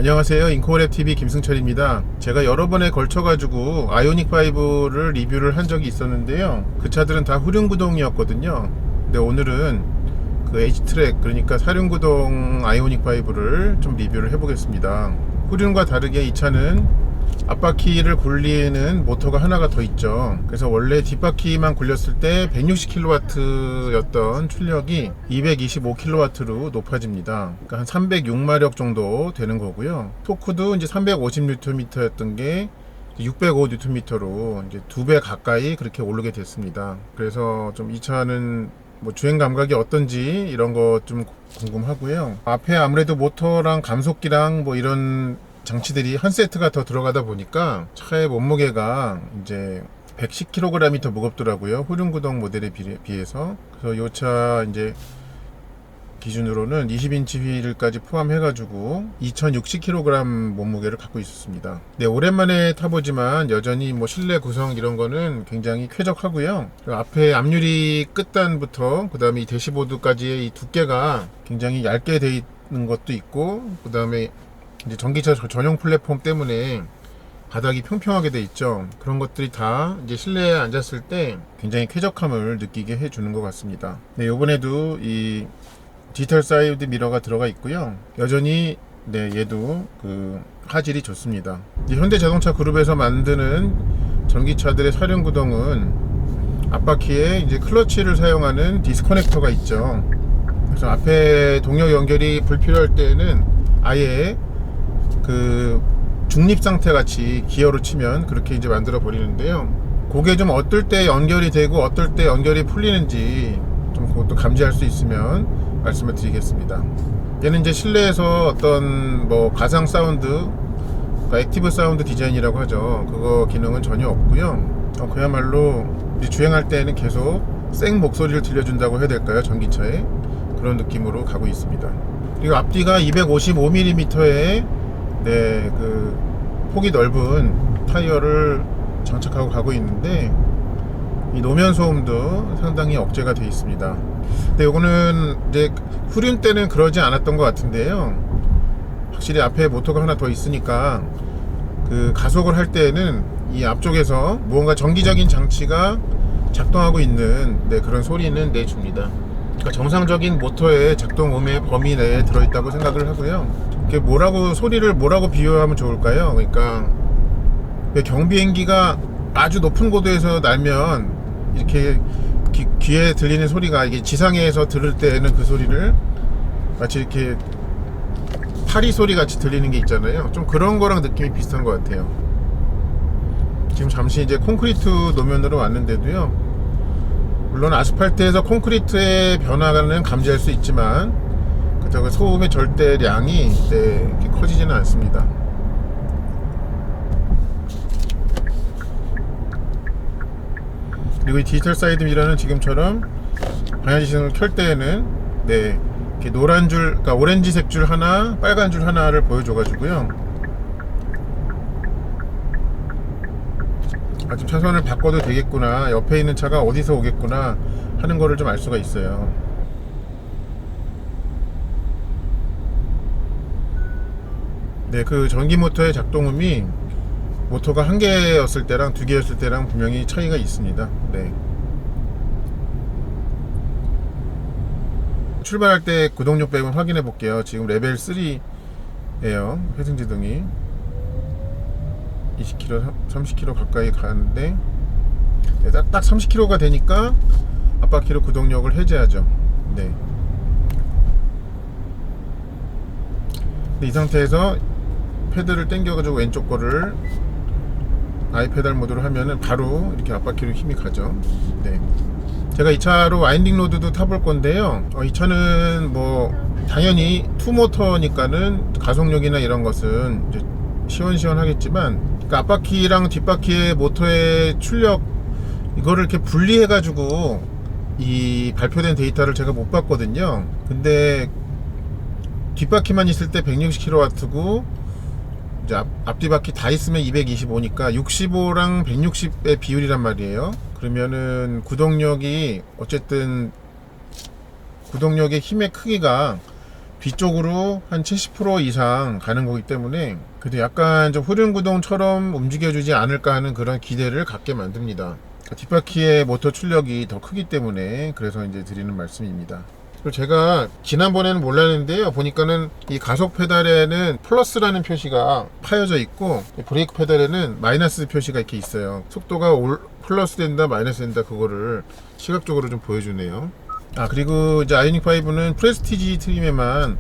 안녕하세요. 인코랩TV 김승철입니다. 제가 여러 번에 걸쳐가지고 아이오닉5를 리뷰를 한 적이 있었는데요. 그 차들은 다 후륜구동이었거든요. 근데 오늘은 그 H트랙, 그러니까 사륜구동 아이오닉5를 좀 리뷰를 해보겠습니다. 후륜과 다르게 이 차는 앞바퀴를 굴리는 모터가 하나가 더 있죠. 그래서 원래 뒷바퀴만 굴렸을 때 160kW였던 출력이 225kW로 높아집니다. 그러니까 한 306마력 정도 되는 거고요. 토크도 이제 350Nm였던 게 605Nm로 이제 2배 가까이 그렇게 오르게 됐습니다. 그래서 좀 이 차는 뭐 주행 감각이 어떤지 이런 거 좀 궁금하고요. 앞에 아무래도 모터랑 감속기랑 뭐 이런 장치들이 한 세트가 더 들어가다 보니까 차의 몸무게가 이제 110kg이 더 무겁더라고요. 후륜구동 모델에 비해서. 그래서 이 차 이제 기준으로는 20인치 휠까지 포함해가지고 2060kg 몸무게를 갖고 있었습니다. 네, 오랜만에 타보지만 여전히 뭐 실내 구성 이런 거는 굉장히 쾌적하고요. 앞에 앞유리 끝단부터 그 다음에 이 대시보드까지의 이 두께가 굉장히 얇게 돼 있는 것도 있고, 그 다음에 이제 전기차 전용 플랫폼 때문에 바닥이 평평하게 돼 있죠. 그런 것들이 다 이제 실내에 앉았을 때 굉장히 쾌적함을 느끼게 해주는 것 같습니다. 네, 요번에도 이 디지털 사이드 미러가 들어가 있고요. 여전히 네, 얘도 그 화질이 좋습니다. 이제 현대자동차 그룹에서 만드는 전기차들의 사륜구동은 앞바퀴에 이제 클러치를 사용하는 디스커넥터가 있죠. 그래서 앞에 동력 연결이 불필요할 때는 아예 그 중립 상태 같이 기어로 치면 그렇게 이제 만들어 버리는데요. 그게 좀 어떨 때 연결이 되고 어떨 때 연결이 풀리는지 좀 그것도 감지할 수 있으면 말씀을 드리겠습니다. 얘는 이제 실내에서 어떤 뭐 가상 사운드, 그러니까 액티브 사운드 디자인이라고 하죠. 그거 기능은 전혀 없고요. 그야말로 주행할 때는 계속 생 목소리를 들려준다고 해야 될까요? 전기차에 그런 느낌으로 가고 있습니다. 그리고 앞뒤가 255mm의 네, 그 폭이 넓은 타이어를 장착하고 가고 있는데 이 노면 소음도 상당히 억제가 되어 있습니다. 근데 요거는 이제 후륜 때는 그러지 않았던 것 같은데요. 확실히 앞에 모터가 하나 더 있으니까 그 가속을 할 때는 이 앞쪽에서 무언가 정기적인 장치가 작동하고 있는 네, 그런 소리는 내줍니다. 그러니까 정상적인 모터의 작동음의 범위 내에 들어있다고 생각을 하고요. 이게 소리를 뭐라고 비유하면 좋을까요? 그러니까 경비행기가 아주 높은 고도에서 날면 이렇게 귀에 들리는 소리가 이게 지상에서 들을 때는 그 소리를 마치 이렇게 파리 소리 같이 들리는 게 있잖아요. 좀 그런 거랑 느낌이 비슷한 것 같아요. 지금 잠시 이제 콘크리트 노면으로 왔는데도요. 물론 아스팔트에서 콘크리트의 변화는 감지할 수 있지만 그렇다고 소음의 절대량이 네, 이렇게 커지지는 않습니다. 그리고 이 디지털 사이드 미러는 지금처럼 방향지시등을 켤 때에는 네, 이렇게 노란 줄, 그러니까 오렌지색 줄 하나, 빨간 줄 하나를 보여줘가지고요. 지금 차선을 바꿔도 되겠구나, 옆에 있는 차가 어디서 오겠구나 하는 거를 좀 알 수가 있어요. 네, 그 전기 모터의 작동음이 모터가 한 개였을 때랑 두 개였을 때랑 분명히 차이가 있습니다. 네. 출발할 때 구동력 배분 확인해 볼게요. 지금 레벨 3예요. 회생제동이 20km, 30km 가까이 가는데 네, 딱 30km가 되니까 앞바퀴로 구동력을 해제하죠. 네. 이 상태에서 패드를 당겨가지고 왼쪽 거를 아이페달 모드로 하면은 바로 이렇게 앞바퀴로 힘이 가죠. 네. 제가 이 차로 와인딩 로드도 타볼 건데요. 이 차는 뭐 당연히 투모터니까는 가속력이나 이런 것은 이제 시원시원하겠지만, 그러니까 앞바퀴랑 뒷바퀴의 모터의 출력 이거를 이렇게 분리해가지고 이 발표된 데이터를 제가 못 봤거든요. 근데 뒷바퀴만 있을 때 160kW고 이제 앞뒤바퀴 다 있으면 225니까 65랑 160의 비율이란 말이에요. 그러면은 구동력이 어쨌든 구동력의 힘의 크기가 뒤쪽으로 한 70% 이상 가는 거기 때문에 그래도 약간 좀 후륜구동처럼 움직여주지 않을까 하는 그런 기대를 갖게 만듭니다. 뒷바퀴의 모터 출력이 더 크기 때문에 그래서 이제 드리는 말씀입니다. 그리고 제가 지난번에는 몰랐는데요, 보니까는 이 가속 페달에는 플러스라는 표시가 파여져 있고 브레이크 페달에는 마이너스 표시가 이렇게 있어요. 속도가 플러스 된다 마이너스 된다, 그거를 시각적으로 좀 보여주네요. 그리고 이제 아이오닉 5는 프레스티지 트림에만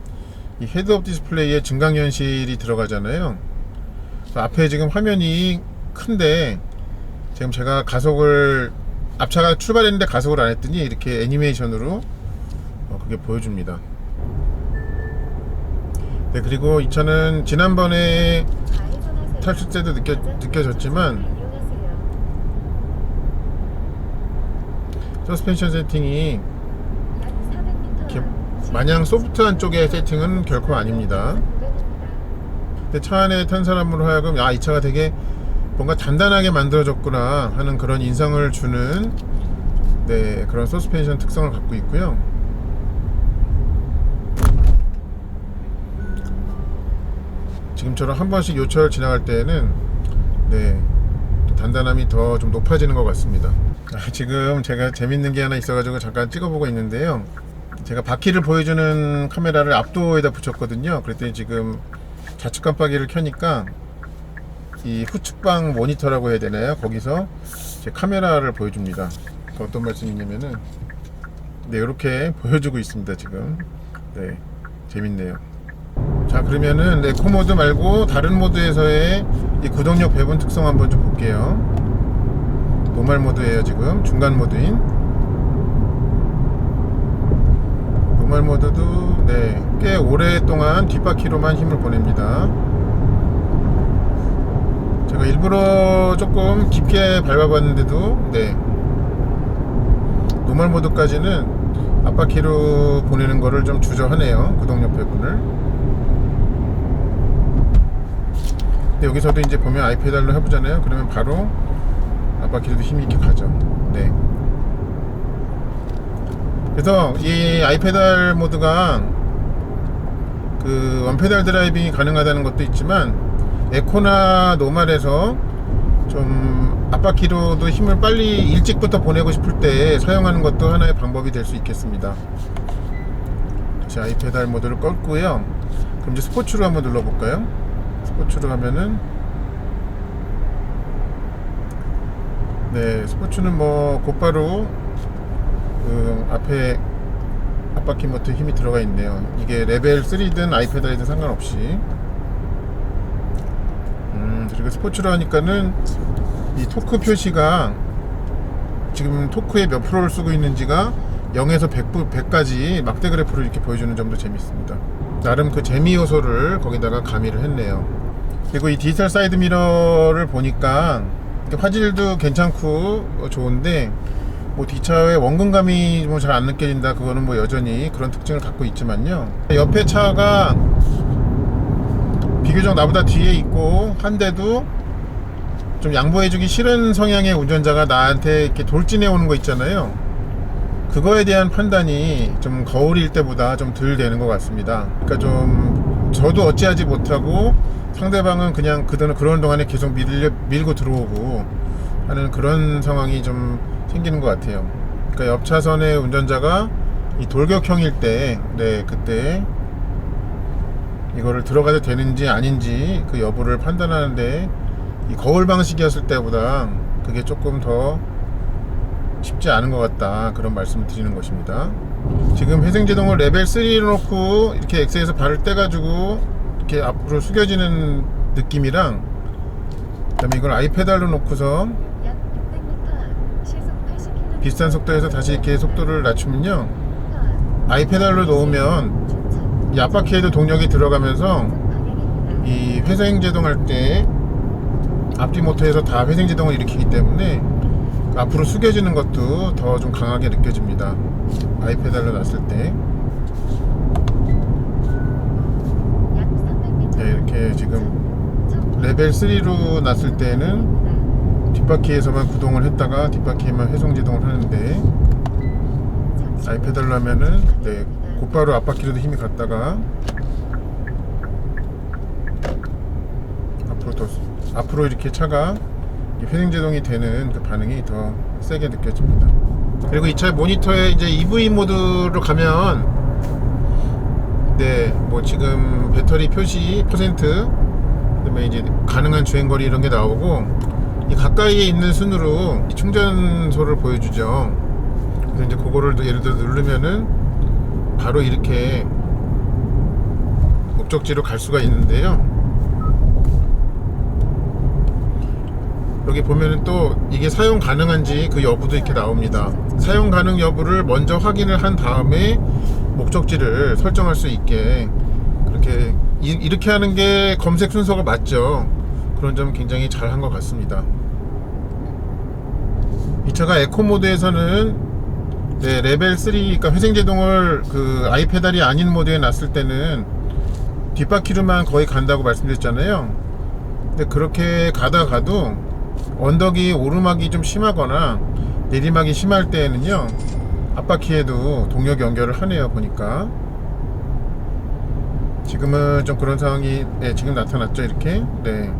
이 헤드업 디스플레이에 증강현실이 들어가잖아요. 앞에 지금 화면이 큰데 지금 제가 가속을, 앞차가 출발했는데 가속을 안 했더니 이렇게 애니메이션으로 그게 보여줍니다. 네, 그리고 이 차는 지난번에 탔을 때도 느껴졌지만 서스펜션 세팅이 이렇게 마냥 소프트한 쪽의 세팅은 결코 아닙니다. 근데 차 안에 탄 사람으로 하여금 이 차가 되게 뭔가 단단하게 만들어졌구나 하는 그런 인상을 주는, 네, 그런 서스펜션 특성을 갖고 있고요. 지금처럼 한 번씩 요철 지나갈 때에는 네, 단단함이 더 좀 높아지는 것 같습니다. 지금 제가 재밌는 게 하나 있어가지고 잠깐 찍어보고 있는데요, 제가 바퀴를 보여주는 카메라를 앞도에다 붙였거든요. 그랬더니 지금 좌측 깜빡이를 켜니까 이 후측방 모니터라고 해야 되나요? 거기서 제 카메라를 보여줍니다. 어떤 말씀이냐면은 네, 이렇게 보여주고 있습니다 지금. 네, 재밌네요. 자, 그러면은 에코 모드 말고 다른 모드에서의 이 구동력 배분 특성 한번 좀 볼게요. 노멀 모드예요. 지금 중간 모드인 노멀 모드도 네, 꽤 오랫동안 뒷바퀴로만 힘을 보냅니다. 제가 일부러 조금 깊게 밟아봤는데도 네, 노멀 모드까지는 앞바퀴로 보내는 거를 좀 주저하네요, 구동력 배분을. 여기서도 이제 보면 아이페달로 해보잖아요. 그러면 바로 앞바퀴에도 힘이 이렇게 가죠. 네. 그래서 이 아이페달 모드가 그 원페달 드라이빙이 가능하다는 것도 있지만 에코나 노멀에서 좀 앞바퀴로도 힘을 빨리 일찍부터 보내고 싶을 때 사용하는 것도 하나의 방법이 될 수 있겠습니다. 다시 아이페달 모드를 껐고요. 그럼 이제 스포츠로 한번 눌러볼까요? 스포츠로 하면은 네, 스포츠는 뭐 곧바로 그 앞에 앞바퀴 모터에 힘이 들어가 있네요. 이게 레벨 3든 아이페달이든 상관없이. 그리고 스포츠로 하니까는 이 토크 표시가 지금 토크에 몇 프로를 쓰고 있는지가 0에서 100까지 막대 그래프를 이렇게 보여주는 점도 재밌습니다. 나름 그 재미 요소를 거기다가 가미를 했네요. 그리고 이 디지털 사이드 미러를 보니까 화질도 괜찮고 좋은데 뭐 뒷차의 원근감이 뭐 잘 안 느껴진다, 그거는 뭐 여전히 그런 특징을 갖고 있지만요, 옆에 차가 비교적 나보다 뒤에 있고 한데도 좀 양보해주기 싫은 성향의 운전자가 나한테 이렇게 돌진해 오는 거 있잖아요. 그거에 대한 판단이 좀 거울일 때보다 좀 덜 되는 것 같습니다. 그러니까 좀 저도 어찌하지 못하고 상대방은 그냥 그러는 동안에 계속 밀고 들어오고 하는 그런 상황이 좀 생기는 것 같아요. 그러니까 옆 차선의 운전자가 이 돌격형일 때, 네, 그때 이거를 들어가도 되는지 아닌지 그 여부를 판단하는데 이 거울 방식이었을 때보다 그게 조금 더 쉽지 않은 것 같다, 그런 말씀을 드리는 것입니다. 지금 회생제동을 레벨 3로 놓고 이렇게 엑셀에서 발을 떼가지고 이렇게 앞으로 숙여지는 느낌이랑, 그 다음에 이걸 아이페달로 놓고서 비슷한 속도에서 다시 이렇게 속도를 낮추면요, 아이페달로 놓으면 이 앞바퀴에도 동력이 들어가면서 이 회생제동 할 때 앞뒤 모터에서 다 회생제동을 일으키기 때문에 앞으로 숙여지는 것도 더 좀 강하게 느껴집니다, 아이페달로 놨을 때. 네, 이렇게 지금 레벨 3로 놨을 때는 뒷바퀴에서만 구동을 했다가 뒷바퀴에만 회전제동을 하는데, 아이페달로 하면은 네, 곧바로 앞바퀴로도 힘이 갔다가 앞으로 이렇게 차가 회생제동이 되는 그 반응이 더 세게 느껴집니다. 그리고 이 차의 모니터에 이제 EV 모드로 가면 네, 뭐 지금 배터리 표시 퍼센트, 그다음에 이제 가능한 주행거리 이런 게 나오고, 이 가까이에 있는 순으로 이 충전소를 보여주죠. 그래서 이제 그거를 예를 들어 누르면은 바로 이렇게 목적지로 갈 수가 있는데요. 여기 보면은 또 이게 사용 가능한지 그 여부도 이렇게 나옵니다. 사용 가능 여부를 먼저 확인을 한 다음에 목적지를 설정할 수 있게 이렇게 하는 게 검색 순서가 맞죠. 그런 점은 굉장히 잘 한 것 같습니다. 이 차가 에코 모드에서는 네, 레벨 3, 그러니까 회생제동을 그 아이페달이 아닌 모드에 놨을 때는 뒷바퀴로만 거의 간다고 말씀드렸잖아요. 근데 그렇게 가다가도 언덕이 오르막이 좀 심하거나 내리막이 심할 때에는요, 앞바퀴에도 동력 연결을 하네요. 보니까 지금은 좀 그런 상황이 네, 지금 나타났죠. 이렇게 네.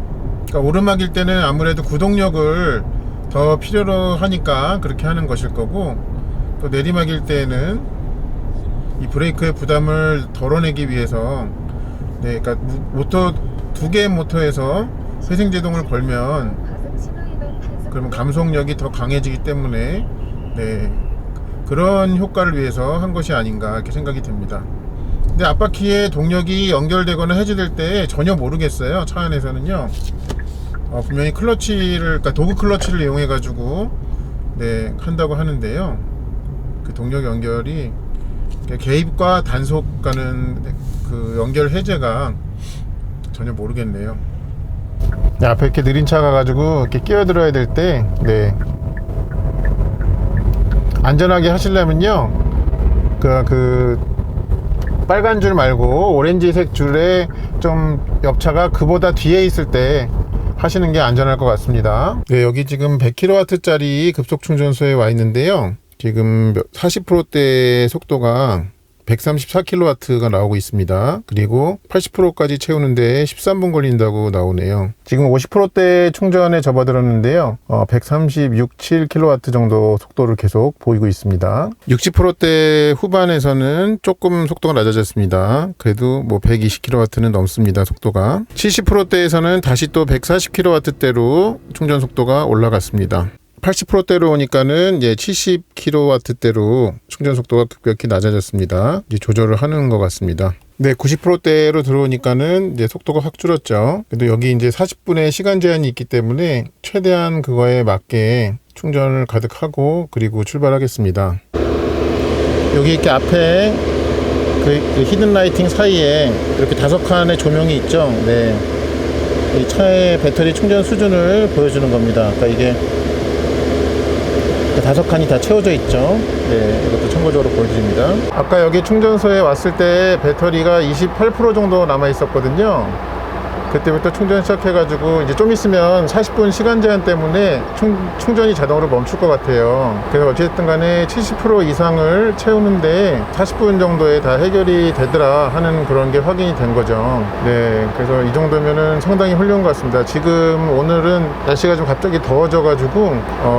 그러니까 오르막일 때는 아무래도 구동력을 더 필요로 하니까 그렇게 하는 것일 거고, 또 내리막일 때는 이 브레이크의 부담을 덜어내기 위해서 네, 그러니까 모터 두 개의 모터에서 회생제동을 걸면 그러면 감속력이 더 강해지기 때문에 네, 그런 효과를 위해서 한 것이 아닌가 이렇게 생각이 됩니다. 근데 앞바퀴에 동력이 연결되거나 해제될 때 전혀 모르겠어요. 차 안에서는요. 분명히 클러치를, 그러니까 도구 클러치를 이용해 가지고 네, 한다고 하는데요. 그 동력 연결이 개입과 단속 가는 그 연결 해제가 전혀 모르겠네요. 네, 앞에 이렇게 느린 차 가가지고 이렇게 끼어들어야 될 때, 네, 안전하게 하시려면요, 그 빨간 줄 말고 오렌지색 줄에 좀 옆차가 그보다 뒤에 있을 때 하시는 게 안전할 것 같습니다. 네, 여기 지금 100kW 짜리 급속 충전소에 와 있는데요, 지금 40%대 속도가 134kW가 나오고 있습니다. 그리고 80%까지 채우는데 13분 걸린다고 나오네요. 지금 50%대 충전에 접어들었는데요, 136, 7kW 정도 속도를 계속 보이고 있습니다. 60%대 후반에서는 조금 속도가 낮아졌습니다. 그래도 뭐 120kW는 넘습니다. 속도가 70%대에서는 다시 또 140kW대로 충전 속도가 올라갔습니다. 80%대로 오니까는 이제 70kW대로 충전 속도가 급격히 낮아졌습니다. 이제 조절을 하는 것 같습니다. 네, 90%대로 들어오니까는 이제 속도가 확 줄었죠. 그래도 여기 이제 40분의 시간 제한이 있기 때문에 최대한 그거에 맞게 충전을 가득하고 그리고 출발하겠습니다. 여기 이렇게 앞에 그 히든 라이팅 사이에 이렇게 5칸의 조명이 있죠. 네, 이 차의 배터리 충전 수준을 보여주는 겁니다. 그러니까 이게 5칸이 다 채워져 있죠. 네, 이것도 참고적으로 보여드립니다. 아까 여기 충전소에 왔을 때 배터리가 28% 정도 남아 있었거든요. 그때부터 충전 시작해가지고 이제 좀 있으면 40분 시간 제한 때문에 충전이 자동으로 멈출 것 같아요. 그래서 어쨌든 간에 70% 이상을 채우는데 40분 정도에 다 해결이 되더라 하는 그런 게 확인이 된 거죠. 네, 그래서 이 정도면은 상당히 훌륭한 것 같습니다. 지금 오늘은 날씨가 좀 갑자기 더워져가지고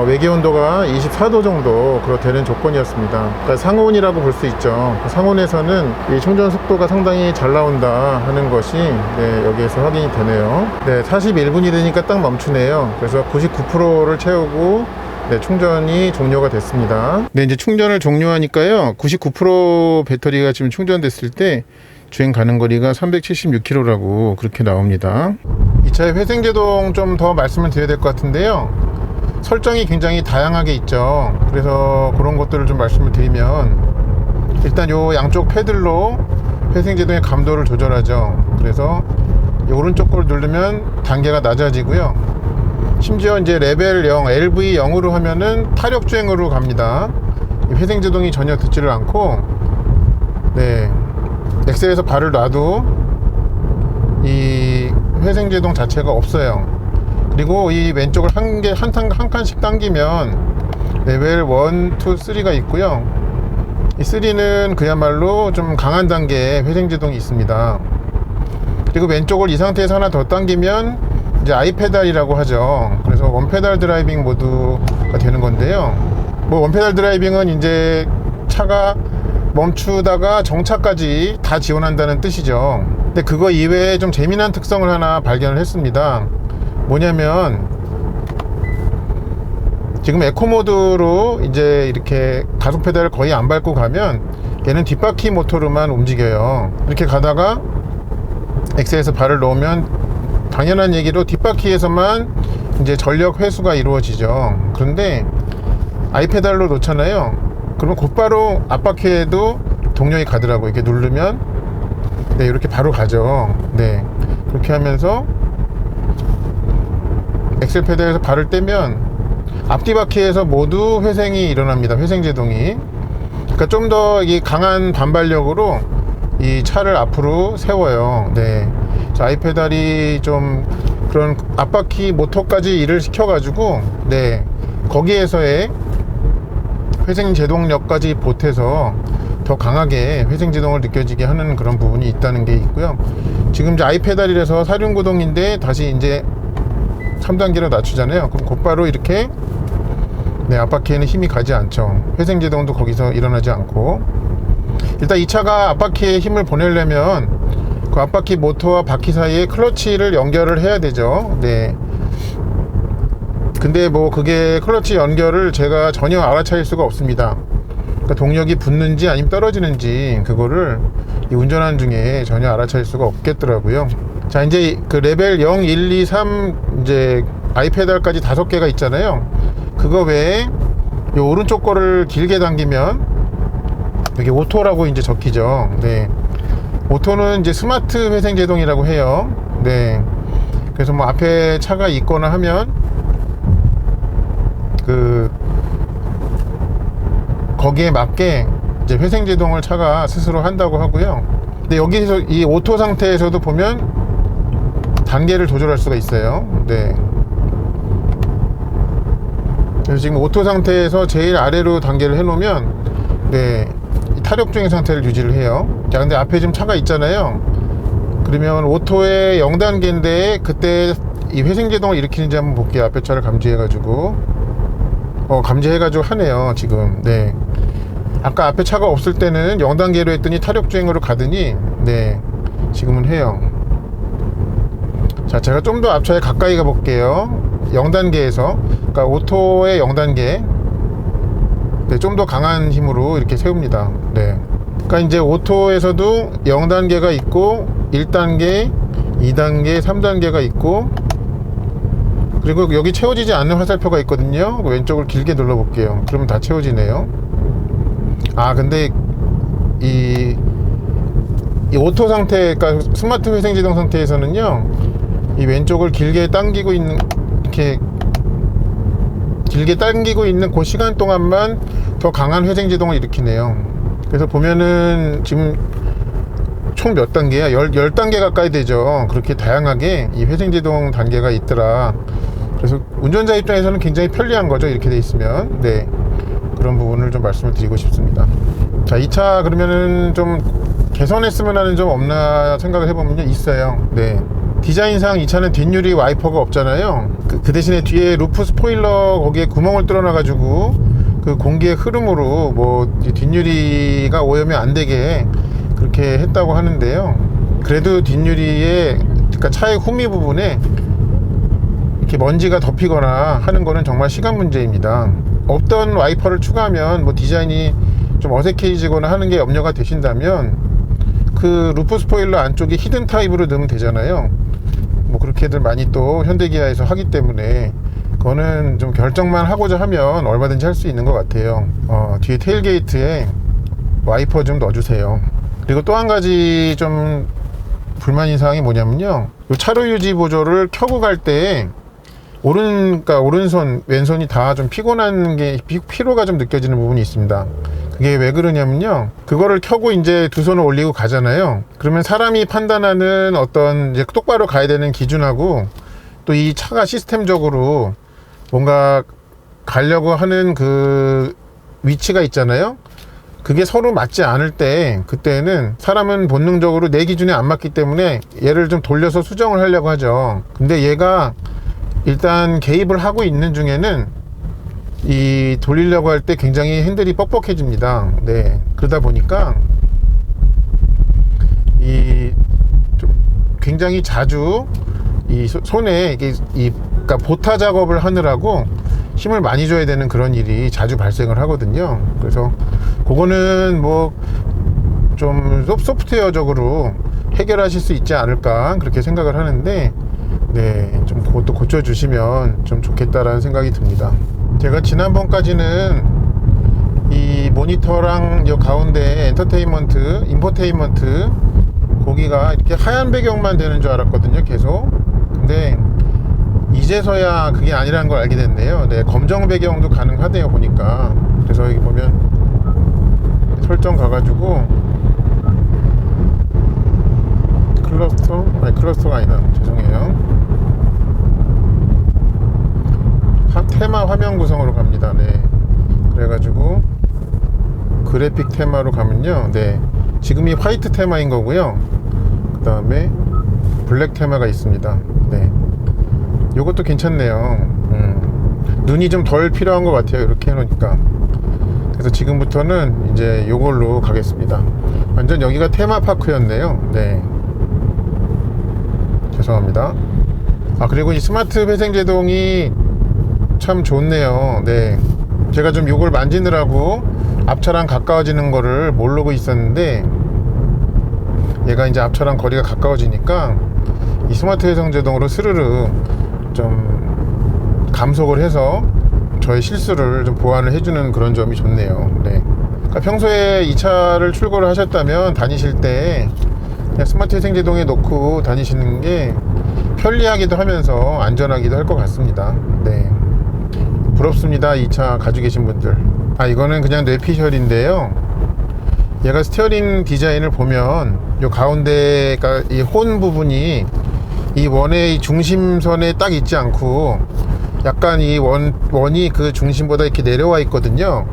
외계 온도가 24도 정도 되는 조건이었습니다. 그러니까 상온이라고 볼 수 있죠. 상온에서는 이 충전 속도가 상당히 잘 나온다 하는 것이 네, 여기에서 확인이 되네요. 네, 41분이 되니까 딱 멈추네요. 그래서 99%를 채우고 네, 충전이 종료가 됐습니다. 네, 이제 충전을 종료하니까요, 99% 배터리가 지금 충전됐을 때 주행 가능 거리가 376km라고 그렇게 나옵니다. 이 차의 회생제동 좀 더 말씀을 드려야 될 것 같은데요, 설정이 굉장히 다양하게 있죠. 그래서 그런 것들을 좀 말씀을 드리면, 일단 요 양쪽 패들로 회생제동의 감도를 조절하죠. 그래서 오른쪽 걸 누르면 단계가 낮아지고요. 심지어 이제 레벨 0, LV0으로 하면은 타력 주행으로 갑니다. 회생제동이 전혀 듣지를 않고, 네, 엑셀에서 발을 놔도 이 회생제동 자체가 없어요. 그리고 이 왼쪽을 한 칸씩 당기면 레벨 1, 2, 3가 있고요. 이 3는 그야말로 좀 강한 단계의 회생제동이 있습니다. 그리고 왼쪽을 이 상태에서 하나 더 당기면 이제 아이페달이라고 하죠. 그래서 원페달 드라이빙 모드가 되는 건데요. 뭐 원페달 드라이빙은 이제 차가 멈추다가 정차까지 다 지원한다는 뜻이죠. 근데 그거 이외에 좀 재미난 특성을 하나 발견을 했습니다. 뭐냐면 지금 에코 모드로 이제 이렇게 가속 페달을 거의 안 밟고 가면 얘는 뒷바퀴 모터로만 움직여요. 이렇게 가다가 엑셀에서 발을 놓으면 당연한 얘기로 뒷바퀴에서만 이제 전력 회수가 이루어지죠. 그런데 아이페달로 놓잖아요. 그러면 곧바로 앞바퀴에도 동력이 가더라고요. 이렇게 누르면 네, 이렇게 바로 가죠. 네, 그렇게 하면서 엑셀 페달에서 발을 떼면 앞뒤 바퀴에서 모두 회생이 일어납니다. 회생제동이. 그러니까 좀 더 강한 반발력으로 이 차를 앞으로 세워요. 네, 아이페달이 좀 그런 앞바퀴 모터까지 일을 시켜가지고 네, 거기에서의 회생제동력까지 보태서 더 강하게 회생제동을 느껴지게 하는 그런 부분이 있다는 게 있고요. 지금 이제 아이페달이라서 사륜구동인데 다시 이제 3단계로 낮추잖아요. 그럼 곧바로 이렇게 네, 앞바퀴에는 힘이 가지 않죠. 회생제동도 거기서 일어나지 않고, 일단 이 차가 앞바퀴에 힘을 보내려면 그 앞바퀴 모터와 바퀴 사이에 클러치를 연결을 해야 되죠. 네. 근데 뭐 그게 클러치 연결을 제가 전혀 알아차릴 수가 없습니다. 그러니까 동력이 붙는지 아니면 떨어지는지 그거를 이 운전하는 중에 전혀 알아차릴 수가 없겠더라고요. 자, 이제 그 레벨 0, 1, 2, 3 이제 아이페달까지 5개가 있잖아요. 그거 외에 이 오른쪽 거를 길게 당기면 여기 오토라고 이제 적히죠. 네. 오토는 이제 스마트 회생제동이라고 해요. 네. 그래서 뭐 앞에 차가 있거나 하면 거기에 맞게 이제 회생제동을 차가 스스로 한다고 하고요. 근데 여기서 이 오토 상태에서도 보면 단계를 조절할 수가 있어요. 네. 그래서 지금 오토 상태에서 제일 아래로 단계를 해 놓으면 네, 타력 중의 상태를 유지를 해요. 자, 근데 앞에 지금 차가 있잖아요. 그러면 오토의 0단계인데 그때 이 회생제동을 일으키는지 한번 볼게요. 앞에 차를 감지해가지고 감지해가지고 하네요 지금. 네, 아까 앞에 차가 없을 때는 0단계로 했더니 타력주행으로 가더니 네, 지금은 해요. 자, 제가 좀 더 앞차에 가까이 가 볼게요. 0단계에서 그러니까 오토의 0단계 네, 좀 더 강한 힘으로 이렇게 세웁니다. 네, 그러니까 이제 오토에서도 0단계가 있고 1단계, 2단계, 3단계가 있고, 그리고 여기 채워지지 않는 화살표가 있거든요. 왼쪽을 길게 눌러 볼게요. 그러면 다 채워지네요. 아, 근데 이 오토 상태, 그러니까 스마트 회생제동 상태에서는요, 이 왼쪽을 길게 당기고 있는, 이렇게 길게 당기고 있는 그 시간 동안만 더 강한 회생제동을 일으키네요. 그래서 보면은 지금 총 몇 단계야? 10단계 가까이 되죠. 그렇게 다양하게 이 회생제동 단계가 있더라. 그래서 운전자 입장에서는 굉장히 편리한 거죠. 이렇게 돼 있으면. 네, 그런 부분을 좀 말씀을 드리고 싶습니다. 자, 이 차 그러면은 좀 개선했으면 하는 점 없나 생각을 해보면요, 있어요. 네, 디자인상 이 차는 뒷유리 와이퍼가 없잖아요. 그 대신에 뒤에 루프 스포일러 거기에 구멍을 뚫어놔 가지고 그 공기의 흐름으로 뭐 뒷유리가 오염이 안 되게 그렇게 했다고 하는데요. 그래도 뒷유리에, 그러니까 차의 후미 부분에 이렇게 먼지가 덮이거나 하는 거는 정말 시간 문제입니다. 없던 와이퍼를 추가하면 뭐 디자인이 좀 어색해지거나 하는 게 염려가 되신다면 그 루프 스포일러 안쪽에 히든 타입으로 넣으면 되잖아요. 뭐 그렇게들 많이 또 현대기아에서 하기 때문에 그거는 좀 결정만 하고자 하면 얼마든지 할 수 있는 것 같아요. 뒤에 테일게이트에 와이퍼 좀 넣어주세요. 그리고 또 한 가지 좀 불만인 사항이 뭐냐면요, 이 차로 유지 보조를 켜고 갈 때 그러니까 오른손 왼손이 다 좀 피곤한 게, 피로가 좀 느껴지는 부분이 있습니다. 그게 왜 그러냐면요, 그거를 켜고 이제 두 손을 올리고 가잖아요. 그러면 사람이 판단하는 어떤 이제 똑바로 가야 되는 기준하고 또 이 차가 시스템적으로 뭔가 가려고 하는 그 위치가 있잖아요. 그게 서로 맞지 않을 때, 그때는 사람은 본능적으로 내 기준에 안 맞기 때문에 얘를 좀 돌려서 수정을 하려고 하죠. 근데 얘가 일단 개입을 하고 있는 중에는 이 돌리려고 할 때 굉장히 핸들이 뻑뻑해집니다. 네, 그러다 보니까 이 좀 굉장히 자주 이 손에 이게 그러니까 보타 작업을 하느라고 힘을 많이 줘야 되는 그런 일이 자주 발생을 하거든요. 그래서 그거는 뭐 좀 소프트웨어적으로 해결하실 수 있지 않을까 그렇게 생각을 하는데, 네, 좀 그것도 고쳐주시면 좀 좋겠다라는 생각이 듭니다. 제가 지난번까지는 이 모니터랑 요 가운데 엔터테인먼트, 인포테인먼트 거기가 이렇게 하얀 배경만 되는 줄 알았거든요, 계속. 근데 이제서야 그게 아니라는 걸 알게 됐네요. 네, 검정 배경도 가능하대요, 보니까. 그래서 여기 보면 설정 가가지고 클러스터? 아니, 클러스터가 아니다. 죄송해요. 테마 화면 구성으로 갑니다. 네. 그래가지고 그래픽 테마로 가면요. 네. 지금이 화이트 테마인 거고요. 그 다음에 블랙 테마가 있습니다. 네. 요것도 괜찮네요. 눈이 좀 덜 필요한 것 같아요. 이렇게 해놓으니까. 그래서 지금부터는 이제 요걸로 가겠습니다. 완전 여기가 테마파크였네요. 네. 죄송합니다. 아, 그리고 이 스마트 회생제동이 참 좋네요. 네. 제가 좀 요걸 만지느라고 앞차랑 가까워지는 거를 모르고 있었는데, 얘가 이제 앞차랑 거리가 가까워지니까 이 스마트 회생제동으로 스르르 좀 감속을 해서 저의 실수를 좀 보완을 해주는 그런 점이 좋네요. 네. 그러니까 평소에 이 차를 출고를 하셨다면 다니실 때 그냥 스마트 회생제동에 놓고 다니시는 게 편리하기도 하면서 안전하기도 할 것 같습니다. 네. 부럽습니다. 이 차 가지고 계신 분들. 아, 이거는 그냥 뇌피셜인데요. 얘가 스티어링 디자인을 보면 요 가운데가 이 혼 부분이 이 원의 중심선에 딱 있지 않고 약간 이 원이 그 중심보다 이렇게 내려와 있거든요.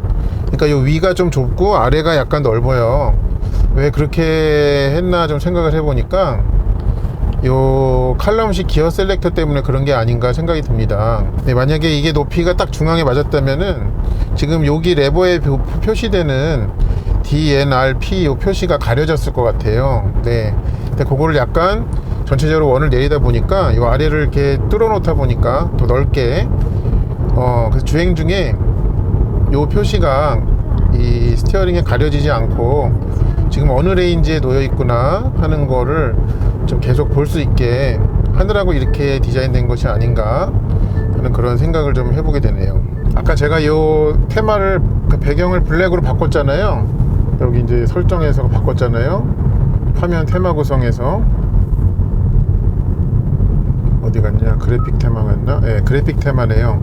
그러니까 요 위가 좀 좁고 아래가 약간 넓어요. 왜 그렇게 했나 좀 생각을 해보니까 요 칼럼식 기어 셀렉터 때문에 그런 게 아닌가 생각이 듭니다. 네, 만약에 이게 높이가 딱 중앙에 맞았다면은 지금 여기 레버에 표시되는 DNRP 요 표시가 가려졌을 것 같아요. 네. 근데 그거를 약간 전체적으로 원을 내리다 보니까 요 아래를 이렇게 뚫어 놓다 보니까 더 넓게 그래서 주행 중에 요 표시가 이 스티어링에 가려지지 않고 지금 어느 레인지에 놓여 있구나 하는 거를 좀 계속 볼 수 있게 하느라고 이렇게 디자인된 것이 아닌가 하는 그런 생각을 좀 해보게 되네요. 아까 제가 요 테마를 그 배경을 블랙으로 바꿨잖아요. 여기 이제 설정에서 바꿨잖아요. 화면 테마 구성에서 어디 갔냐? 그래픽 테마였나? 네, 그래픽 테마네요.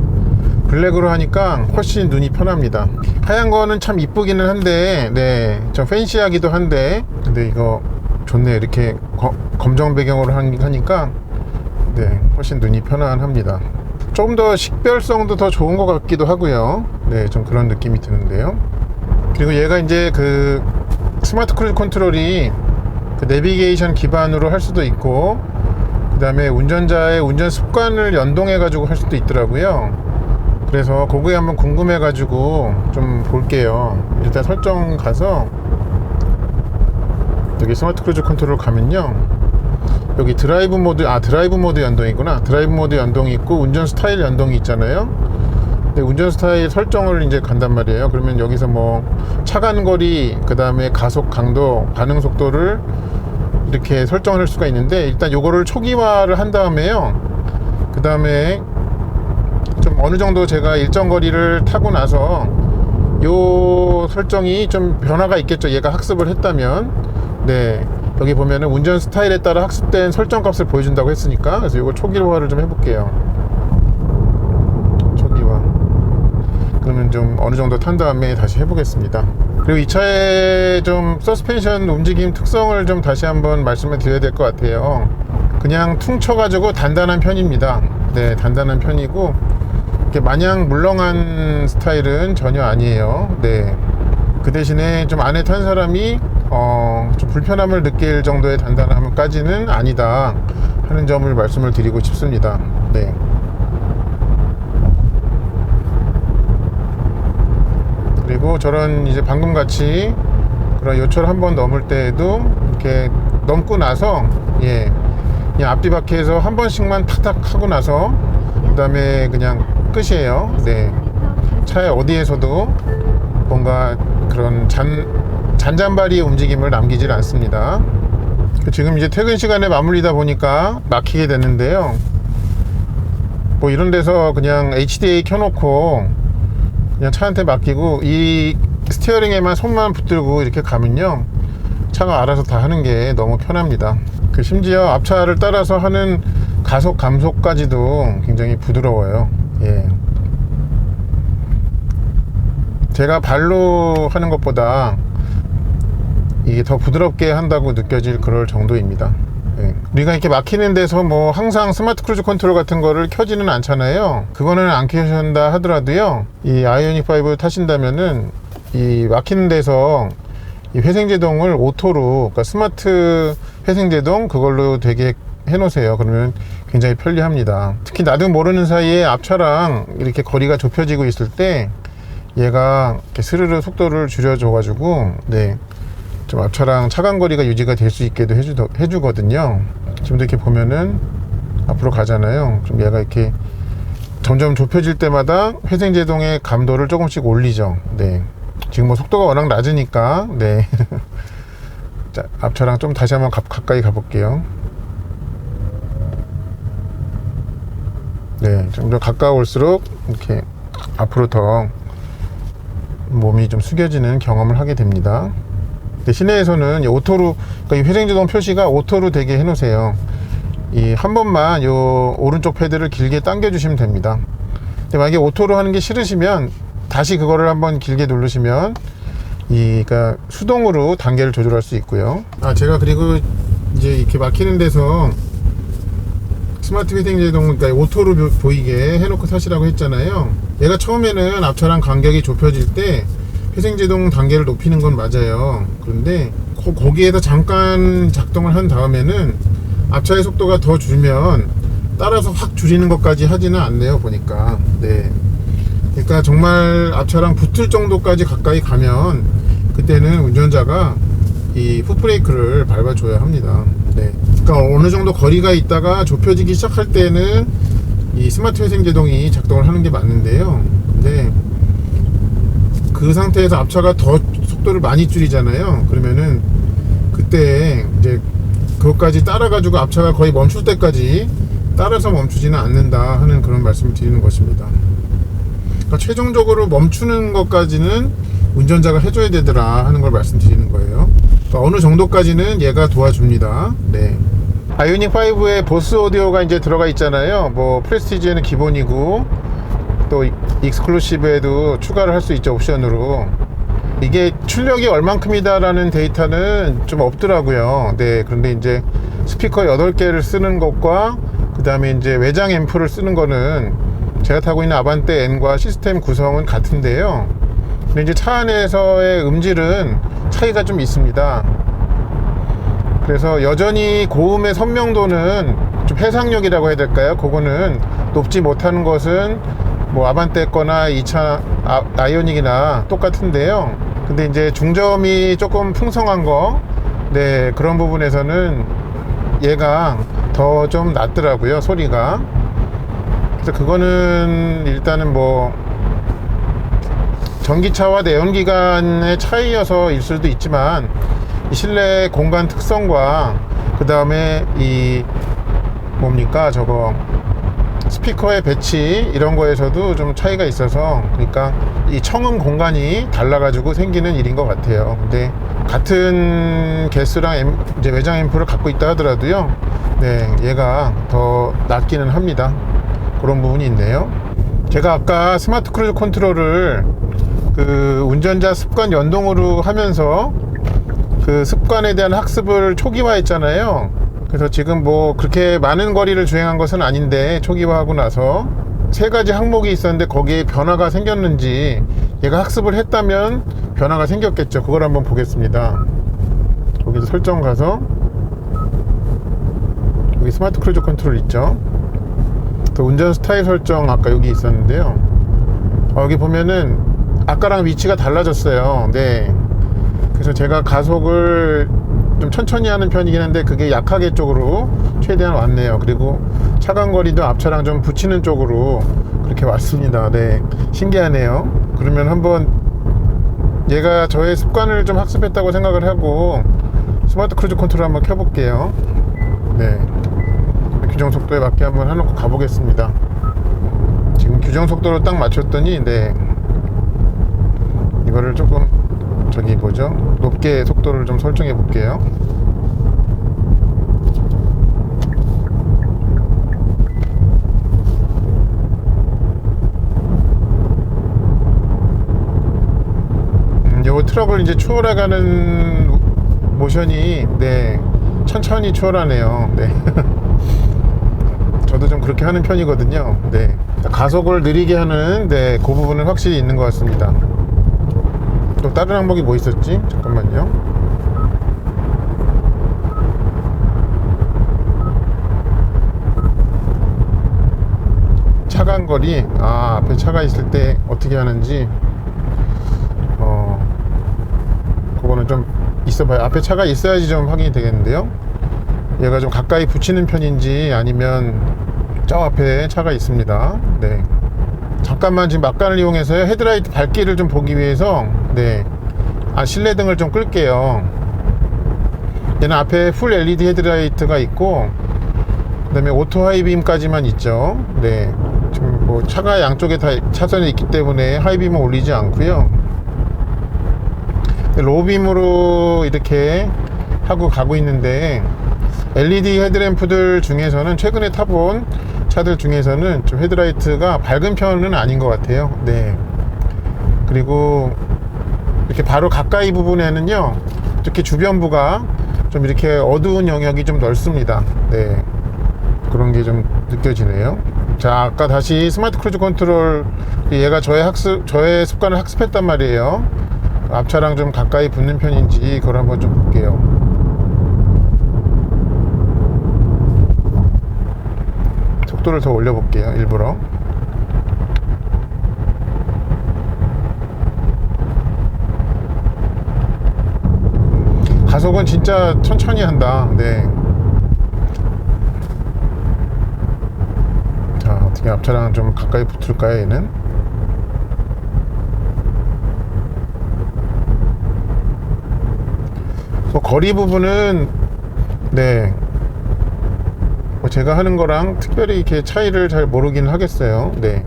블랙으로 하니까 훨씬 눈이 편합니다. 하얀 거는 참 이쁘기는 한데, 네, 좀 팬시하기도 한데, 근데 이거 좋네. 이렇게 검정 배경으로 하니까, 네, 훨씬 눈이 편안합니다. 조금 더 식별성도 더 좋은 것 같기도 하고요. 네, 좀 그런 느낌이 드는데요. 그리고 얘가 이제 그 스마트 크루즈 컨트롤이 그 내비게이션 기반으로 할 수도 있고, 그 다음에 운전자의 운전 습관을 연동해 가지고 할 수도 있더라고요. 그래서 그거에 한번 궁금해 가지고 좀 볼게요. 일단 설정 가서 여기 스마트 크루즈 컨트롤 가면요, 여기 드라이브 모드, 드라이브 모드 연동이구나. 드라이브 모드 연동이 있고 운전 스타일 연동이 있잖아요. 근데 운전 스타일 설정을 이제 간단 말이에요. 그러면 여기서 뭐 차간 거리, 그 다음에 가속 강도, 반응 속도를 이렇게 설정을 할 수가 있는데, 일단 요거를 초기화를 한 다음에요, 그 다음에 좀 어느 정도 제가 일정 거리를 타고 나서 요 설정이 좀 변화가 있겠죠. 얘가 학습을 했다면. 네, 여기 보면은 운전 스타일에 따라 학습된 설정 값을 보여준다고 했으니까, 그래서 이거 초기화를 좀 해볼게요. 초기화. 그러면 좀 어느 정도 탄 다음에 다시 해보겠습니다. 그리고 이 차의 좀 서스펜션 움직임 특성을 좀 다시 한번 말씀을 드려야 될 것 같아요. 그냥 퉁쳐가지고 단단한 편입니다. 네, 단단한 편이고 이렇게 마냥 물렁한 스타일은 전혀 아니에요. 네, 그 대신에 좀 안에 탄 사람이 좀 불편함을 느낄 정도의 단단함까지는 아니다 하는 점을 말씀을 드리고 싶습니다. 네. 그리고 저런 이제 방금 같이 그런 요철 한번 넘을 때에도 이렇게 넘고 나서 그냥 앞뒤바퀴에서 한 번씩만 탁탁 하고 나서 그 다음에 그냥 끝이에요. 네. 차에 어디에서도 뭔가 그런 잔잔바리의 움직임을 남기질 않습니다. 지금 이제 퇴근 시간에 마무리다 보니까 막히게 됐는데요. 뭐 이런 데서 그냥 HDA 켜놓고 그냥 차한테 맡기고 이 스티어링에만 손만 붙들고 이렇게 가면요, 차가 알아서 다 하는 게 너무 편합니다. 심지어 앞차를 따라서 하는 가속 감속까지도 굉장히 부드러워요. 제가 발로 하는 것보다 이게 더 부드럽게 한다고 느껴질 그럴 정도입니다. 우리가 이렇게 막히는 데서 뭐 항상 스마트 크루즈 컨트롤 같은 거를 켜지는 않잖아요. 그거는 안 켜진다 하더라도요, 이 아이오닉 5 타신다면은 이 막히는 데서 이 회생제동을 오토로, 그러니까 스마트 회생제동 그걸로 되게 해놓으세요. 그러면 굉장히 편리합니다. 특히 나도 모르는 사이에 앞차랑 이렇게 거리가 좁혀지고 있을 때 얘가 이렇게 스르르 속도를 줄여줘 가지고 좀 앞차랑 차간 거리가 유지가 될 수 있게도 해주거든요. 지금도 이렇게 보면은 앞으로 가잖아요. 좀 얘가 이렇게 점점 좁혀질 때마다 회생제동의 감도를 조금씩 올리죠. 지금 뭐 속도가 워낙 낮으니까. 자, 앞차랑 좀 다시 한번 가까이 가볼게요. 좀 더 가까울수록 이렇게 앞으로 더 몸이 좀 숙여지는 경험을 하게 됩니다. 시내에서는 오토로, 그러니까 이 회생제동 표시가 오토로 되게 해놓으세요. 이 한 번만 요 오른쪽 패드를 길게 당겨 주시면 됩니다. 근데 만약에 오토로 하는 게 싫으시면 다시 그거를 한번 길게 누르시면 그러니까 수동으로 단계를 조절할 수 있고요. 제가 그리고 이제 이렇게 막히는 데서 스마트 회생제동, 그러니까 오토로 보이게 해놓고 타시라고 했잖아요. 얘가 처음에는 앞차랑 간격이 좁혀질 때 회생제동 단계를 높이는 건 맞아요. 그런데 거기에서 잠깐 작동을 한 다음에는 앞차의 속도가 더 줄면 따라서 확 줄이는 것까지 하지는 않네요, 보니까. 그러니까 정말 앞차랑 붙을 정도까지 가까이 가면 그때는 운전자가 이 풋브레이크를 밟아줘야 합니다. 그러니까 어느 정도 거리가 있다가 좁혀지기 시작할 때는 이 스마트 회생제동이 작동을 하는 게 맞는데요. 근데 그 상태에서 앞차가 더 속도를 많이 줄이잖아요. 그러면은 그때 이제 그것까지 따라가지고 앞차가 거의 멈출 때까지 따라서 멈추지는 않는다 하는 그런 말씀을 드리는 것입니다. 그러니까 최종적으로 멈추는 것까지는 운전자가 해줘야 되더라 하는 걸 말씀드리는 거예요. 그러니까 어느 정도까지는 얘가 도와줍니다. 아이오닉 5에 보스 오디오가 이제 들어가 있잖아요. 뭐 프레스티지에는 기본이고 또 익스클루시브에도 추가를 할 수 있죠, 옵션으로. 이게 출력이 얼만큼이다 라는 데이터는 좀 없더라고요. 그런데 이제 스피커 8개를 쓰는 것과 그 다음에 이제 외장 앰프를 쓰는 거는 제가 타고 있는 아반떼 N과 시스템 구성은 같은데요. 근데 이제 차 안에서의 음질은 차이가 좀 있습니다. 그래서 여전히 고음의 선명도는 좀 해상력이라고 해야 될까요? 그거는 높지 못하는 것은 뭐 아반떼 거나 2차 아이오닉이나 똑같은데요. 근데 이제 중저음이 조금 풍성한 거, 그런 부분에서는 얘가 더 좀 낫더라고요, 소리가. 그래서 그거는 일단은 뭐 전기차와 내연기관의 차이여서일 수도 있지만 이 실내 공간 특성과 그 다음에 이 뭡니까 저거 스피커의 배치 이런 거에서도 좀 차이가 있어서, 그러니까 이 청음 공간이 달라가지고 생기는 일인 것 같아요. 근데 같은 개수랑 이제 외장 앰프를 갖고 있다 하더라도요, 얘가 더 낫기는 합니다. 그런 부분이 있네요. 제가 아까 스마트 크루즈 컨트롤을 그 운전자 습관 연동으로 하면서 그 습관에 대한 학습을 초기화했잖아요. 그래서 지금 뭐 그렇게 많은 거리를 주행한 것은 아닌데 초기화하고 나서 3가지 항목이 있었는데 거기에 변화가 생겼는지 얘가 학습을 했다면 변화가 생겼겠죠. 그걸 한번 보겠습니다. 여기서 설정 가서 여기 스마트 크루즈 컨트롤 있죠. 또 운전 스타일 설정 아까 여기 있었는데요. 여기 보면은 아까랑 위치가 달라졌어요. 네. 그래서 제가 가속을 좀 천천히 하는 편이긴 한데 그게 약하게 쪽으로 최대한 왔네요. 그리고 차간거리도 앞차랑 좀 붙이는 쪽으로 그렇게 왔습니다. 네, 신기하네요. 그러면 한번 얘가 저의 습관을 좀 학습했다고 생각을 하고 스마트 크루즈 컨트롤 한번 켜볼게요. 네, 규정 속도에 맞게 한번 해놓고 가보겠습니다. 지금 규정 속도로 딱 맞췄더니 네, 이거를 조금 저기 뭐죠? 높게 속도를 좀 설정해 볼게요. 요 트럭을 이제 추월해가는 모션이 네 천천히 추월하네요. 네. 저도 좀 그렇게 하는 편이거든요. 네. 가속을 느리게 하는 네, 그 부분은 확실히 있는 것 같습니다. 또 다른 항목이 뭐 있었지? 잠깐만요. 차간거리. 앞에 차가 있을 때 어떻게 하는지 그거는 좀 있어봐요. 앞에 차가 있어야지 좀 확인이 되겠는데요. 얘가 좀 가까이 붙이는 편인지 아니면 저 앞에 차가 있습니다. 네. 잠깐만 지금 막간을 이용해서요 헤드라이트 밝기를 좀 보기 위해서 네 실내등을 좀 끌게요. 얘는 앞에 풀 LED 헤드라이트가 있고 그 다음에 오토 하이빔까지만 있죠. 네, 지금 뭐 차가 양쪽에 다 차선에 있기 때문에 하이빔은 올리지 않고요. 로우빔으로 이렇게 하고 가고 있는데 LED 헤드램프들 중에서는 최근에 타본 차들 중에서는 좀 헤드라이트가 밝은 편은 아닌 것 같아요. 네. 그리고 이렇게 바로 가까이 부분에는요 이렇게 주변부가 좀 이렇게 어두운 영역이 좀 넓습니다. 네. 그런 게 좀 느껴지네요. 자, 아까 다시 스마트 크루즈 컨트롤 얘가 저의 습관을 학습했단 말이에요. 앞차랑 좀 가까이 붙는 편인지 그걸 한번 좀 볼게요. 속도를 더 올려볼게요. 일부러. 가속은 진짜 천천히 한다. 네. 자, 어떻게 앞차랑 좀 가까이 붙을까요, 얘는? 뭐 거리 부분은 네. 뭐 제가 하는 거랑 특별히 이렇게 차이를 잘 모르긴 하겠어요. 네.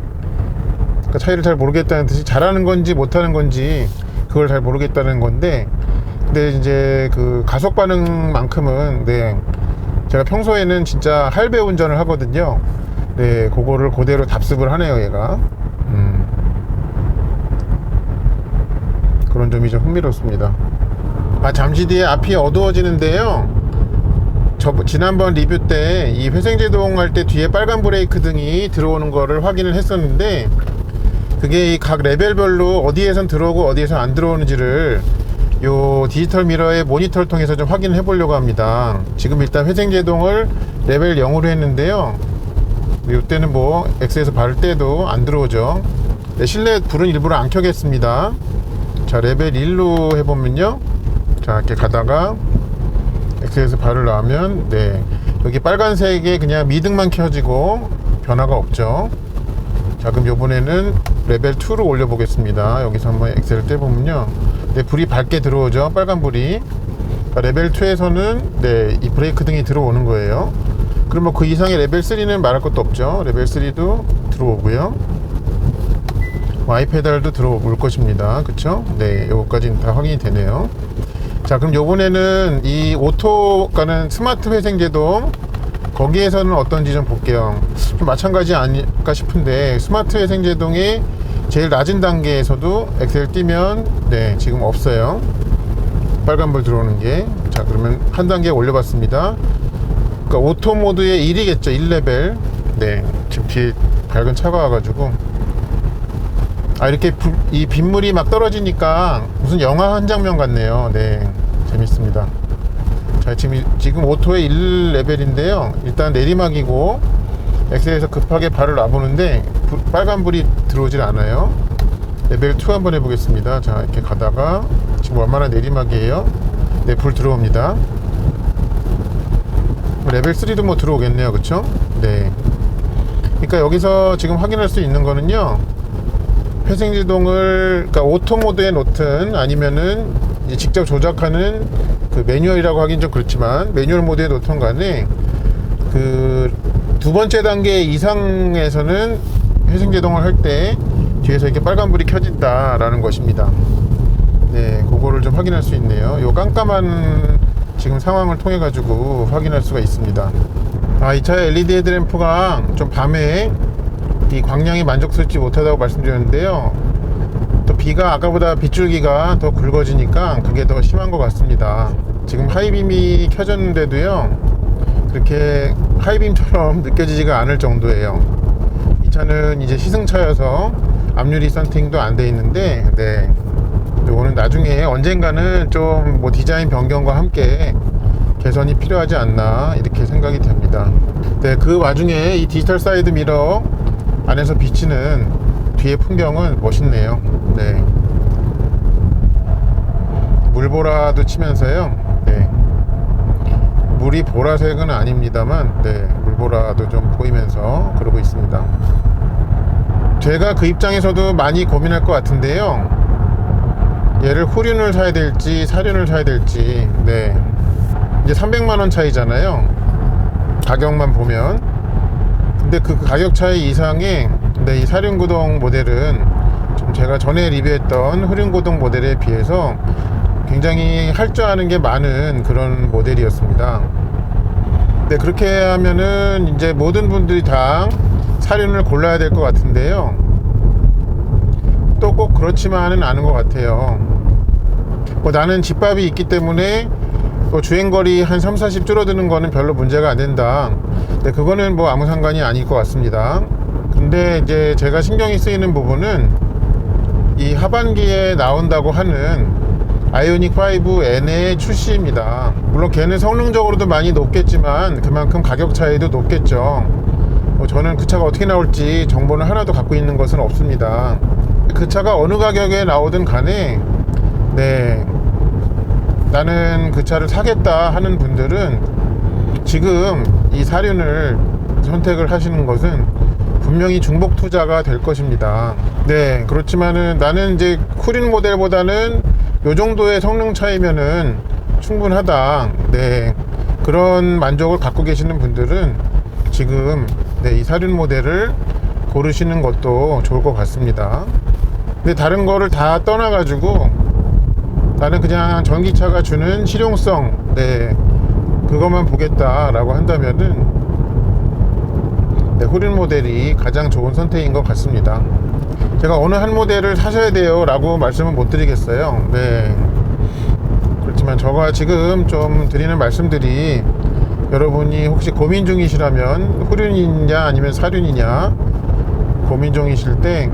그러니까 차이를 잘 모르겠다는 뜻이 잘하는 건지 못하는 건지 그걸 잘 모르겠다는 건데, 근데 이제 그 가속 반응만큼은 네 제가 평소에는 진짜 할배 운전을 하거든요. 네, 그거를 그대로 답습을 하네요, 얘가. 그런 점이 좀 흥미롭습니다. 잠시 뒤에 앞이 어두워지는데요. 지난번 리뷰 때 이 회생제동 할 때 뒤에 빨간 브레이크 등이 들어오는 거를 확인을 했었는데, 그게 각 레벨별로 어디에선 들어오고 어디에선 안 들어오는지를 요 디지털 미러의 모니터를 통해서 좀 확인을 해 보려고 합니다. 지금 일단 회생제동을 레벨 0으로 했는데요, 이때는 뭐 X에서 바를 때도 안 들어오죠. 네, 실내 불은 일부러 안 켜겠습니다. 자, 레벨 1로 해보면요, 자 이렇게 가다가 X에서 발을 놔면 네 여기 빨간색에 그냥 미등만 켜지고 변화가 없죠. 자, 그럼 요번에는 레벨 2로 올려 보겠습니다. 여기서 한번 엑셀을 떼보면요, 네, 불이 밝게 들어오죠. 빨간 불이. 레벨 2에서는 네, 이 브레이크 등이 들어오는 거예요. 그러면 그 이상의 레벨 3는 말할 것도 없죠. 레벨 3도 들어오고요, Y 페달도 들어올 것입니다. 그쵸? 네, 요거까지는 다 확인이 되네요. 자, 그럼 요번에는 이 오토 가는 스마트 회생제동, 거기에서는 어떤지 좀 볼게요. 좀 마찬가지 아닐까 싶은데, 스마트 회생제동의 제일 낮은 단계에서도 엑셀 띄면 네 지금 없어요. 빨간불 들어오는 게. 자, 그러면 한 단계 올려봤습니다. 그러니까 오토 모드의 1이겠죠. 1레벨. 네, 지금 뒤에 밝은 차가 와가지고 이렇게 이 빗물이 막 떨어지니까 무슨 영화 한 장면 같네요. 네, 재밌습니다. 자, 지금 오토의 1레벨인데요. 일단 내리막이고 엑셀에서 급하게 발을 놔보는데 빨간불이 들어오질 않아요. 레벨 2 한번 해보겠습니다. 자, 이렇게 가다가 지금 얼마나 내리막이에요. 네, 불 들어옵니다. 레벨 3도 뭐 들어오겠네요. 그쵸? 네. 그러니까 여기서 지금 확인할 수 있는 거는요, 회생제동을 그러니까 오토 모드에 놓든 아니면은 이제 직접 조작하는 그 매뉴얼이라고 하긴 좀 그렇지만 매뉴얼 모드에 놓든 간에 그 두 번째 단계 이상에서는 회생제동을 할 때 뒤에서 이렇게 빨간불이 켜진다라는 것입니다. 네, 그거를 좀 확인할 수 있네요. 요 깜깜한 지금 상황을 통해 가지고 확인할 수가 있습니다. 이 차의 LED 헤드램프가 좀 밤에 이 광량이 만족스럽지 못하다고 말씀드렸는데요. 또 비가 아까보다 빗줄기가 더 굵어지니까 그게 더 심한 것 같습니다. 지금 하이빔이 켜졌는데도요, 그렇게 하이빔처럼 느껴지지가 않을 정도예요. 이 차는 이제 시승차여서 앞유리 썬팅도 안 돼 있는데, 네, 이거는 나중에 언젠가는 좀 뭐 디자인 변경과 함께 개선이 필요하지 않나 이렇게 생각이 됩니다. 네, 그 와중에 이 디지털 사이드 미러 안에서 비치는 뒤의 풍경은 멋있네요. 네, 물보라도 치면서요. 네, 물이 보라색은 아닙니다만, 네, 물보라도 좀 보이면서 그러고 있습니다. 제가 그 입장에서도 많이 고민할 것 같은데요, 얘를 후륜을 사야 될지 사륜을 사야 될지. 네, 이제 300만원 차이잖아요, 가격만 보면. 근데 그 가격 차이 이상의, 네, 이 사륜구동 모델은 좀 제가 전에 리뷰했던 후륜구동 모델에 비해서 굉장히 할 줄 아는 게 많은 그런 모델이었습니다. 네, 그렇게 하면은 이제 모든 분들이 다 사륜을 골라야 될 것 같은데요, 또 꼭 그렇지만은 않은 것 같아요. 뭐 나는 집밥이 있기 때문에 또 주행거리 한 3-40 줄어드는 거는 별로 문제가 안 된다. 네, 그거는 뭐 아무 상관이 아닐 것 같습니다. 근데 이제 제가 신경이 쓰이는 부분은 이 하반기에 나온다고 하는 아이오닉 5N의 출시입니다. 물론 걔는 성능적으로도 많이 높겠지만 그만큼 가격 차이도 높겠죠. 저는 그 차가 어떻게 나올지 정보는 하나도 갖고 있는 것은 없습니다. 그 차가 어느 가격에 나오든 간에, 네, 나는 그 차를 사겠다 하는 분들은 지금 이 사륜을 선택을 하시는 것은 분명히 중복 투자가 될 것입니다. 네, 그렇지만은 나는 이제 후륜 모델보다는 요 정도의 성능 차이면은 충분하다. 네, 그런 만족을 갖고 계시는 분들은 지금, 네, 이 사륜 모델을 고르시는 것도 좋을 것 같습니다. 근데 다른 거를 다 떠나가지고 나는 그냥 전기차가 주는 실용성, 네, 그것만 보겠다라고 한다면은, 네, 후륜 모델이 가장 좋은 선택인 것 같습니다. 제가 어느 한 모델을 사셔야 돼요 라고 말씀은 못 드리겠어요. 네, 그렇지만 제가 지금 좀 드리는 말씀들이 여러분이 혹시 고민 중이시라면 후륜이냐 아니면 사륜이냐 고민 중이실 때,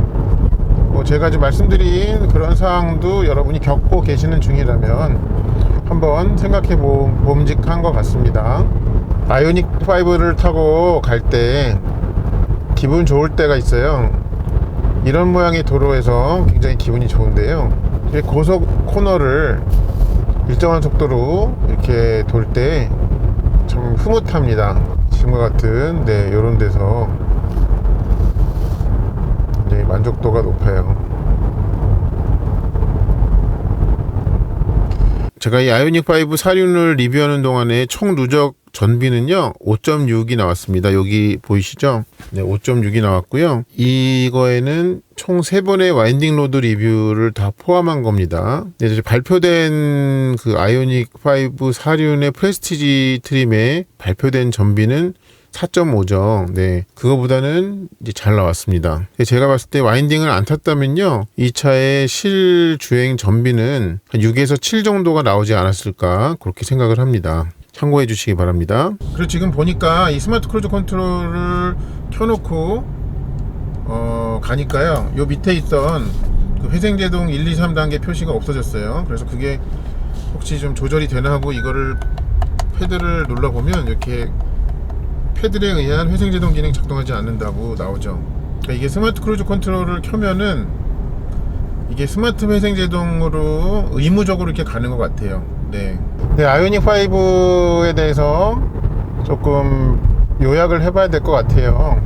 뭐 제가 지금 말씀드린 그런 사항도 여러분이 겪고 계시는 중이라면 한번 생각해 봄직한 것 같습니다. 아이오닉 5를 타고 갈 때 기분 좋을 때가 있어요. 이런 모양의 도로에서 굉장히 기분이 좋은데요, 고속 코너를 일정한 속도로 이렇게 돌 때 참 흐뭇합니다. 지금과 같은, 네, 요런 데서, 네, 만족도가 높아요. 제가 이 아이오닉 5 사륜을 리뷰하는 동안에 총 누적 전비는요 5.6이 나왔습니다. 여기 보이시죠? 네, 5.6이 나왔고요. 이거에는 총 3번의 와인딩 로드 리뷰를 다 포함한 겁니다. 네, 이제 발표된 그 아이오닉 5 사륜의 프레스티지 트림에 발표된 전비는 4.5죠. 네, 그거보다는 이제 잘 나왔습니다. 제가 봤을 때 와인딩을 안 탔다면요, 이 차의 실주행 전비는 한 6에서 7 정도가 나오지 않았을까, 그렇게 생각을 합니다. 참고해 주시기 바랍니다. 그리고 지금 보니까 이 스마트 크루즈 컨트롤을 켜놓고 가니까요, 요 밑에 있던 그 회생제동 1, 2, 3단계 표시가 없어졌어요. 그래서 그게 혹시 좀 조절이 되나 하고 이거를 패드를 눌러보면 이렇게 패드에 의한 회생제동 기능 작동하지 않는다고 나오죠. 그러니까 이게 스마트 크루즈 컨트롤을 켜면은 이게 스마트 회생제동으로 의무적으로 이렇게 가는 것 같아요. 네. 아이오닉 5에 대해서 조금 요약을 해봐야 될 것 같아요.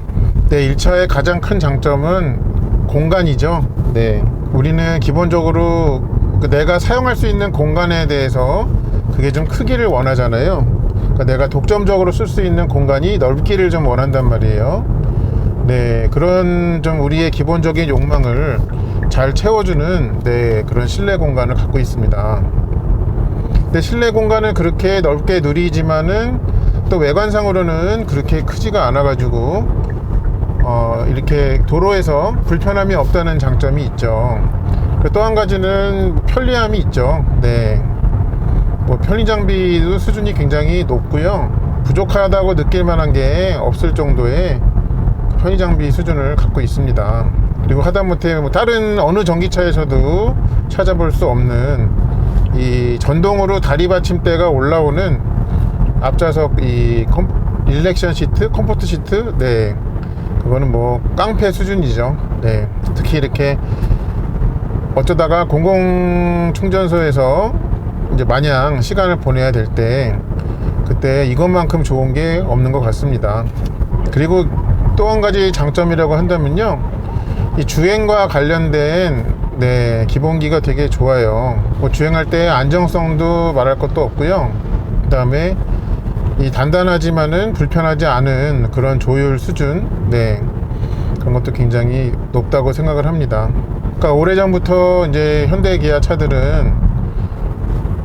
1차의 가장 큰 장점은 공간이죠. 네. 우리는 기본적으로 내가 사용할 수 있는 공간에 대해서 그게 좀 크기를 원하잖아요. 그러니까 내가 독점적으로 쓸 수 있는 공간이 넓기를 좀 원한단 말이에요. 네. 그런 좀 우리의 기본적인 욕망을 잘 채워주는 그런 실내 공간을 갖고 있습니다. 근데 실내 공간은 그렇게 넓게 누리지만은 또 외관상으로는 그렇게 크지가 않아 가지고 이렇게 도로에서 불편함이 없다는 장점이 있죠. 또 한 가지는 편리함이 있죠. 네. 뭐 편의 장비도 수준이 굉장히 높고요. 부족하다고 느낄 만한 게 없을 정도의 편의 장비 수준을 갖고 있습니다. 그리고 하다못해 뭐 다른 어느 전기차에서도 찾아볼 수 없는 이 전동으로 다리 받침대가 올라오는 앞좌석 일렉션 시트, 컴포트 시트, 네, 그거는 뭐 깡패 수준이죠. 네, 특히 이렇게 어쩌다가 공공 충전소에서 이제 마냥 시간을 보내야 될 때 그때 이것만큼 좋은 게 없는 것 같습니다. 그리고 또 한 가지 장점이라고 한다면요, 이 주행과 관련된 기본기가 되게 좋아요. 뭐 주행할 때 안정성도 말할 것도 없고요. 그 다음에 이 단단하지만은 불편하지 않은 그런 조율 수준, 그런 것도 굉장히 높다고 생각을 합니다. 그러니까 오래전부터 이제 현대 기아 차들은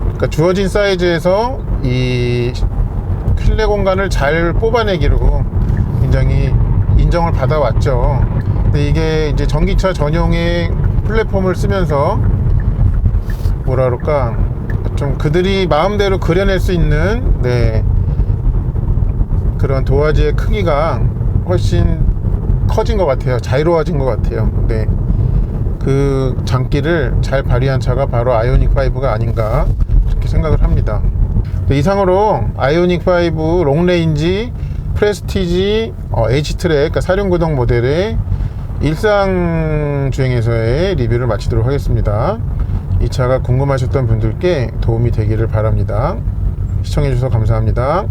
그러니까 주어진 사이즈에서 이 실내 공간을 잘 뽑아내기로 굉장히 인정을 받아왔죠. 근데 이게 이제 전기차 전용의 플랫폼을 쓰면서 뭐라 그럴까, 좀 그들이 마음대로 그려낼 수 있는 그런 도화지의 크기가 훨씬 커진 것 같아요. 자유로워진 것 같아요. 그 장기를 잘 발휘한 차가 바로 아이오닉 5가 아닌가 그렇게 생각을 합니다. 이상으로 아이오닉 5 롱레인지 프레스티지 H트랙, 그러니까 사륜구동 모델의 일상 주행에서의 리뷰를 마치도록 하겠습니다. 이 차가 궁금하셨던 분들께 도움이 되기를 바랍니다. 시청해 주셔서 감사합니다.